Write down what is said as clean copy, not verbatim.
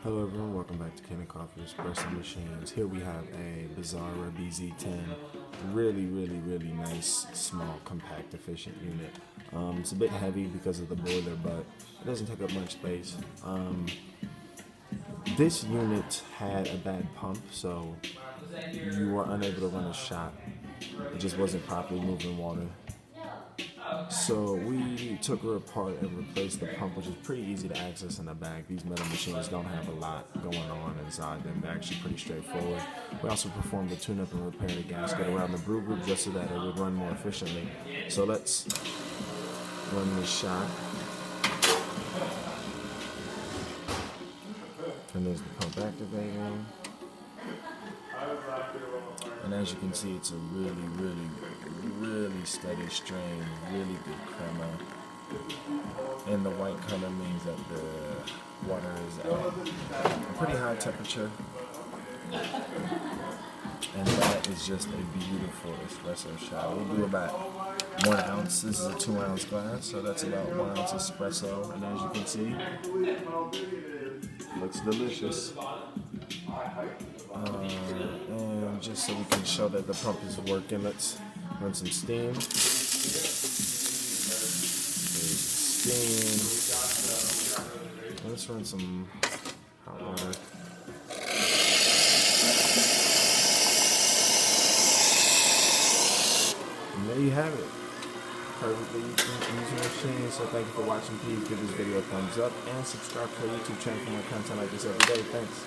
Hello everyone, welcome back to Kanen Coffee Espresso Machines. Here we have a Bezzera BZ10. Really nice, small, compact, efficient unit. It's a bit heavy because of the boiler, but it doesn't take up much space. This unit had a bad pump, so you were unable to run a shot. It just wasn't properly moving water. So we took her apart and replaced the pump, which is pretty easy to access in the back. These metal machines don't have a lot going on inside them. They're actually pretty straightforward. We also performed a tune-up and repair the gasket around the brew group just so that it would run more efficiently. So let's run this shot. And there's the pump activating. And as you can see, it's a really steady strain, really good crema. And the white color means that the water is at a pretty high temperature. And that is just a beautiful espresso shot. We'll do about 1 ounce. This is a 2 ounce glass, so that's about 1 ounce espresso. And as you can see, looks delicious. And just so we can show that the pump is working, let's run some steam. There's steam. Let's run some hot water. And there you have it. Perfectly using the machine. So thank you for watching. Please give this video a thumbs up and subscribe to our YouTube channel for more content like this every day. Thanks.